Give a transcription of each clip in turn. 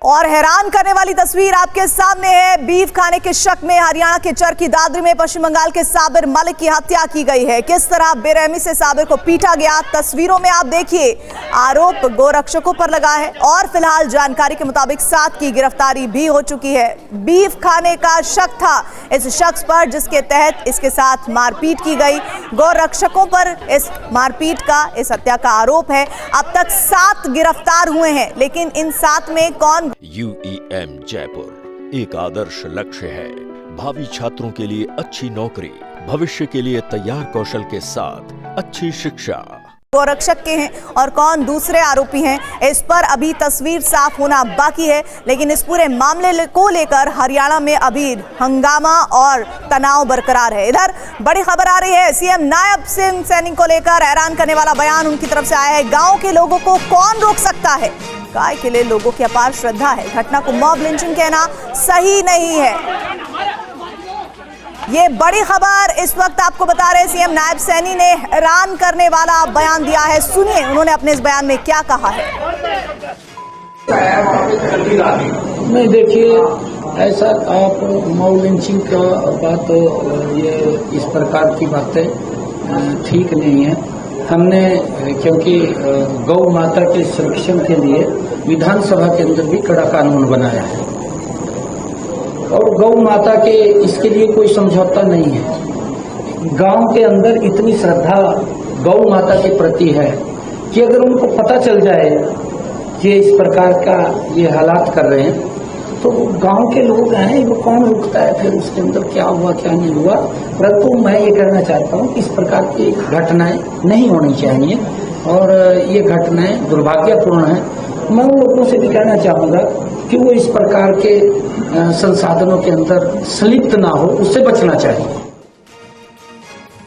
और हैरान करने वाली तस्वीर आपके सामने है। बीफ खाने के शक में हरियाणा के चरखी दादरी में पश्चिम बंगाल के साबिर मलिक की हत्या की गई है। किस तरह बेरहमी से साबिर को पीटा गया, तस्वीरों में आप देखिए। आरोप गोरक्षकों पर लगा है और फिलहाल जानकारी के मुताबिक 7 की गिरफ्तारी भी हो चुकी है। बीफ खाने का शक था इस शख्स पर, जिसके तहत इसके साथ मारपीट की गई। गोरक्षकों पर इस मारपीट का, इस हत्या का आरोप है। अब तक 7 गिरफ्तार हुए हैं, लेकिन इन 7 में कौन? UEM जयपुर एक आदर्श लक्ष्य है। भावी छात्रों के लिए अच्छी नौकरी, भविष्य के लिए तैयार कौशल के साथ अच्छी शिक्षा। गोरक्षक के हैं और कौन दूसरे आरोपी हैं, इस पर अभी तस्वीर साफ होना बाकी है। लेकिन इस पूरे मामले को लेकर हरियाणा में अभी हंगामा और तनाव बरकरार है। इधर बड़ी खबर आ रही है, CM नायब सिंह सैनी को लेकर हैरान करने वाला बयान उनकी तरफ से आया है। गांव के लोगों को कौन रोक सकता है? गाय के लिए लोगों की अपार श्रद्धा है। घटना को मॉब लिंचिंग कहना सही नहीं है। ये बड़ी खबर इस वक्त आपको बता रहे हैं। CM नायब सैनी ने हैरान करने वाला बयान दिया है। सुनिए उन्होंने अपने इस बयान में क्या कहा है। नहीं, देखिए, ऐसा आप मॉब लिंचिंग का बात, ये इस प्रकार की बातें ठीक नहीं है। हमने क्योंकि गौ माता के संरक्षण के लिए विधानसभा के अंदर भी कड़ा कानून बनाया है और गौ माता के इसके लिए कोई समझौता नहीं है। गांव के अंदर इतनी श्रद्धा गौ माता के प्रति है कि अगर उनको पता चल जाए कि इस प्रकार का ये हालात कर रहे हैं तो गांव के लोग हैं, वो कौन रुकता है? फिर उसके अंदर क्या हुआ क्या नहीं हुआ। परंतु मैं ये कहना चाहता हूँ कि इस प्रकार की घटनाएं नहीं होनी चाहिए और ये घटनाएं दुर्भाग्यपूर्ण हैं। मैं उन लोगों से भी कहना चाहूँगा कि वो इस प्रकार के संसाधनों के अंदर संलिप्त ना हो, उससे बचना चाहिए।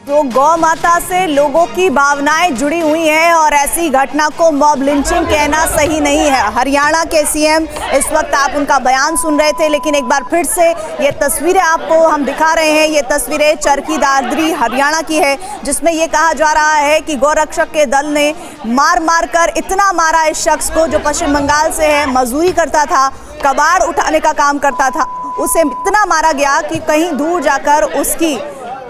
तो गौ माता से लोगों की भावनाएं जुड़ी हुई हैं और ऐसी घटना को मॉब लिंचिंग कहना सही नहीं है। हरियाणा के CM, इस वक्त आप उनका बयान सुन रहे थे, लेकिन एक बार फिर से ये तस्वीरें आपको हम दिखा रहे हैं। ये तस्वीरें चरखी दादरी हरियाणा की है, जिसमें ये कहा जा रहा है कि गोरक्षक के दल ने मार कर इतना मारा इस शख्स को, जो पश्चिम बंगाल से है, मजदूरी करता था, कबाड़ उठाने का काम करता था। उसे इतना मारा गया कि कहीं दूर जाकर उसकी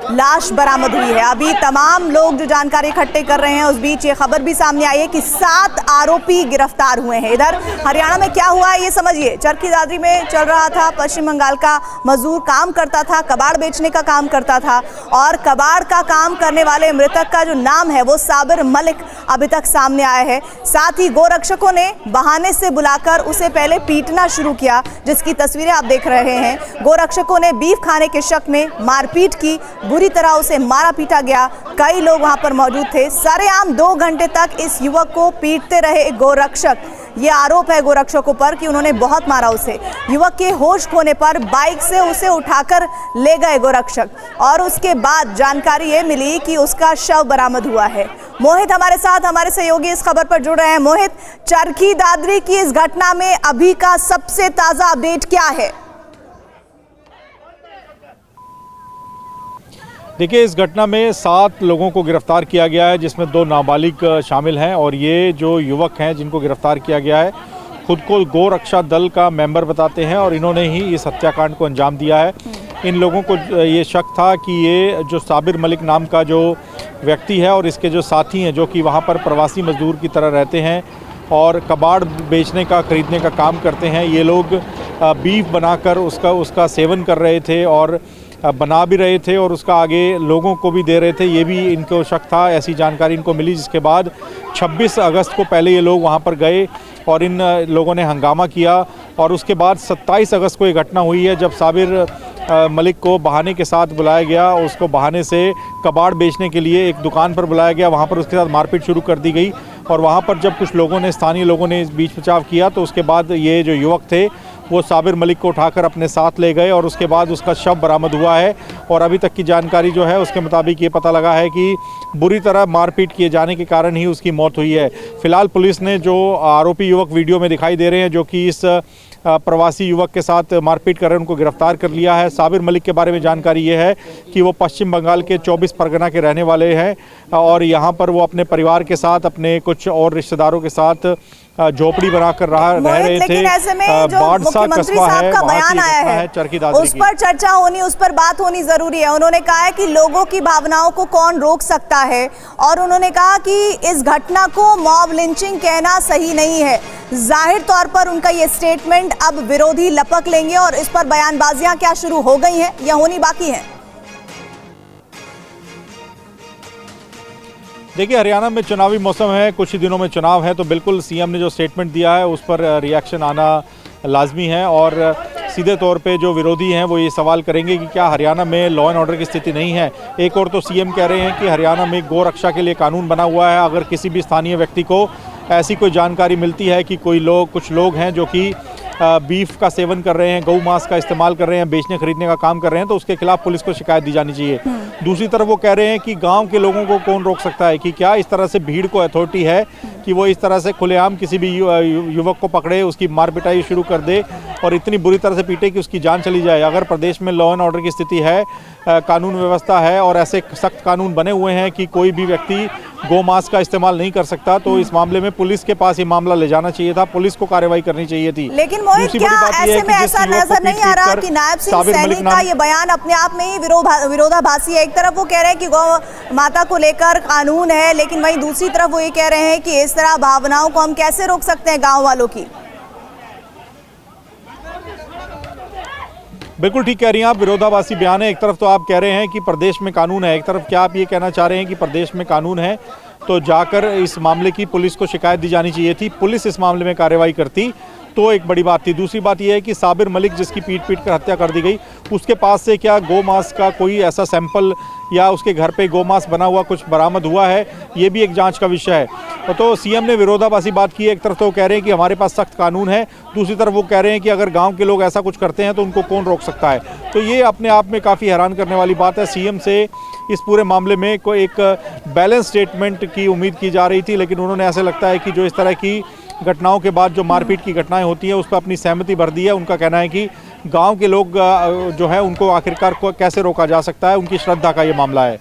लाश बरामद हुई है। अभी तमाम लोग जो जानकारी इकट्ठे कर रहे हैं, उस बीच ये खबर भी सामने आई है कि 7 आरोपी गिरफ्तार हुए हैं। इधर हरियाणा में क्या हुआ है ये समझिए। चरखी दादरी में चल रहा था, पश्चिम बंगाल का मजदूर काम करता था, कबाड़ बेचने का काम करता था और कबाड़ का काम करने वाले मृतक का जो नाम है वो साबिर मलिक अभी तक सामने आया है। साथ ही गोरक्षकों ने बहाने से बुलाकर उसे पहले पीटना शुरू किया, जिसकी तस्वीरें आप देख रहे हैं। गोरक्षकों ने बीफ खाने के शक में मारपीट की, बुरी तरह उसे मारा पीटा गया। कई लोग वहां पर मौजूद थे। सरेआम 2 घंटे तक इस युवक को पीटते रहे गोरक्षक। ये आरोप है गोरक्षकों पर कि उन्होंने बहुत मारा उसे। युवक के होश खोने पर बाइक से उसे उठाकर ले गए गोरक्षक और उसके बाद जानकारी ये मिली कि उसका शव बरामद हुआ है। मोहित हमारे साथ, हमारे सहयोगी इस खबर पर जुड़ रहे हैं। मोहित, चरखी दादरी की इस घटना में अभी का सबसे ताजा अपडेट क्या है? देखिए, इस घटना में 7 लोगों को गिरफ्तार किया गया है, जिसमें 2 नाबालिग शामिल हैं और ये जो युवक हैं जिनको गिरफ्तार किया गया है, खुद को गोरक्षा दल का मेंबर बताते हैं और इन्होंने ही इस हत्याकांड को अंजाम दिया है। इन लोगों को ये शक था कि ये जो साबिर मलिक नाम का जो व्यक्ति है और इसके जो साथी हैं, जो कि वहाँ पर प्रवासी मजदूर की तरह रहते हैं और कबाड़ बेचने का, खरीदने का काम करते हैं, ये लोग बीफ बनाकर उसका सेवन कर रहे थे और बना भी रहे थे और उसका आगे लोगों को भी दे रहे थे। ये भी इनको शक था। ऐसी जानकारी इनको मिली, जिसके बाद 26 अगस्त को पहले ये लोग वहाँ पर गए और इन लोगों ने हंगामा किया और उसके बाद 27 अगस्त को ये घटना हुई है, जब साबिर मलिक को बहाने के साथ बुलाया गया। उसको बहाने से कबाड़ बेचने के लिए एक दुकान पर बुलाया गया, वहाँ पर उसके साथ मारपीट शुरू कर दी गई और वहाँ पर जब कुछ लोगों ने, स्थानीय लोगों ने इस बीच बचाव किया तो उसके बाद ये जो युवक थे वो साबिर मलिक को उठाकर अपने साथ ले गए और उसके बाद उसका शव बरामद हुआ है। और अभी तक की जानकारी जो है उसके मुताबिक ये पता लगा है कि बुरी तरह मारपीट किए जाने के कारण ही उसकी मौत हुई है। फिलहाल पुलिस ने जो आरोपी युवक वीडियो में दिखाई दे रहे हैं, जो कि इस प्रवासी युवक के साथ मारपीट कर रहे हैं, उनको गिरफ्तार कर लिया है। साबिर मलिक के बारे में जानकारी ये है कि वो पश्चिम बंगाल के 24 परगना के रहने वाले हैं और यहाँ पर वो अपने परिवार के साथ, अपने कुछ और रिश्तेदारों के साथ झोपड़ी बनाकर रह रहे थे। लेकिन ऐसे में जो मुख्यमंत्री साहब का बयान आया है उस पर चर्चा होनी, उस पर बात होनी जरूरी है। उन्होंने कहा है कि लोगों की भावनाओं को कौन रोक सकता है, और उन्होंने कहा कि इस घटना को मॉब लिंचिंग कहना सही नहीं है। जाहिर तौर पर उनका ये स्टेटमेंट अब विरोधी लपक लेंगे और इस पर बयानबाजियां क्या शुरू हो गई हैं या होनी बाकी है? देखिए, हरियाणा में चुनावी मौसम है, कुछ ही दिनों में चुनाव है, तो बिल्कुल सीएम ने जो स्टेटमेंट दिया है उस पर रिएक्शन आना लाजमी है। और सीधे तौर पे जो विरोधी हैं वो ये सवाल करेंगे कि क्या हरियाणा में लॉ एंड ऑर्डर की स्थिति नहीं है। एक और तो सीएम कह रहे हैं कि हरियाणा में गौ रक्षा के लिए कानून बना हुआ है। अगर किसी भी स्थानीय व्यक्ति को ऐसी कोई जानकारी मिलती है कि कुछ लोग हैं जो कि बीफ का सेवन कर रहे हैं, गौ मांस का इस्तेमाल कर रहे हैं, बेचने खरीदने का काम कर रहे हैं, तो उसके खिलाफ पुलिस को शिकायत दी जानी चाहिए। दूसरी तरफ वो कह रहे हैं कि गांव के लोगों को कौन रोक सकता है, कि क्या इस तरह से भीड़ को अथॉरिटी है कि वो इस तरह से खुलेआम किसी भी युवक को पकड़े, उसकी मार पिटाई शुरू कर दे और इतनी बुरी तरह से पीटे कि उसकी जान चली जाए। अगर प्रदेश में लॉ एंड ऑर्डर की स्थिति है, कानून व्यवस्था है और ऐसे सख्त कानून बने हुए हैं कि कोई भी व्यक्ति गौ मांस का इस्तेमाल नहीं कर सकता, तो इस मामले में पुलिस के पास ये मामला ले जाना चाहिए था, पुलिस को कार्रवाई करनी चाहिए थी। लेकिन मोहित, क्या ऐसे में ऐसा नजर नहीं आ रहा कि नायब सिंह सैनी का ये बयान अपने आप में ही विरोधाभासी है? एक तरफ वो कह रहे हैं कि गौ माता को लेकर कानून है, लेकिन वहीं दूसरी तरफ वो ये कह रहे हैं कि इस तरह भावनाओं को हम कैसे रोक सकते हैं गाँव वालों की। बिल्कुल ठीक कह रही हैं आप, विरोधाभासी बयान है। एक तरफ तो आप कह रहे हैं कि प्रदेश में कानून है, एक तरफ क्या आप ये कहना चाह रहे हैं कि प्रदेश में कानून है तो जाकर इस मामले की पुलिस को शिकायत दी जानी चाहिए थी, पुलिस इस मामले में कार्रवाई करती तो एक बड़ी बात थी। दूसरी बात यह है कि साबिर मलिक जिसकी पीट कर हत्या कर दी गई, उसके पास से क्या गौ मांस का कोई ऐसा सैंपल या उसके घर पे गौ मांस बना हुआ कुछ बरामद हुआ है, ये भी एक जांच का विषय है। तो सीएम ने विरोधाभासी बात की है। एक तरफ तो वो कह रहे हैं कि हमारे पास सख्त कानून है, दूसरी तरफ वो कह रहे हैं कि अगर गांव के लोग ऐसा कुछ करते हैं तो उनको कौन रोक सकता है। तो ये अपने आप में काफ़ी हैरान करने वाली बात है। सीएम से इस पूरे मामले में कोई एक बैलेंस स्टेटमेंट की उम्मीद की जा रही थी, लेकिन उन्होंने ऐसे लगता है कि जो इस तरह की घटनाओं के बाद जो मारपीट की घटनाएं होती हैं उस पर अपनी सहमति भर दी है। उनका कहना है कि गांव के लोग जो है उनको आखिरकार को कैसे रोका जा सकता है, उनकी श्रद्धा का ये मामला है।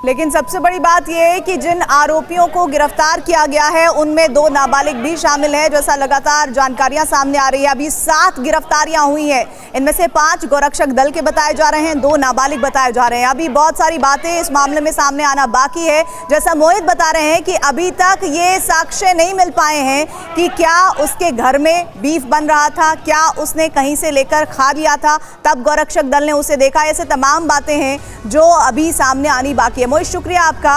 लेकिन सबसे बड़ी बात यह है कि जिन आरोपियों को गिरफ्तार किया गया है उनमें 2 नाबालिग भी शामिल हैं, जैसा लगातार जानकारियां सामने आ रही है। अभी 7 गिरफ्तारियां हुई हैं, इनमें से 5 गौरक्षक दल के बताए जा रहे हैं, 2 नाबालिग बताए जा रहे हैं। अभी बहुत सारी बातें इस मामले में सामने आना बाकी है। जैसा मोहित बता रहे हैं कि अभी तक ये साक्ष्य नहीं मिल पाए हैं कि क्या उसके घर में बीफ बन रहा था, क्या उसने कहीं से लेकर खा लिया था तब गौरक्षक दल ने उसे देखा। ऐसे तमाम बातें हैं जो अभी सामने आनी बाकी है। मोहित, शुक्रिया आपका।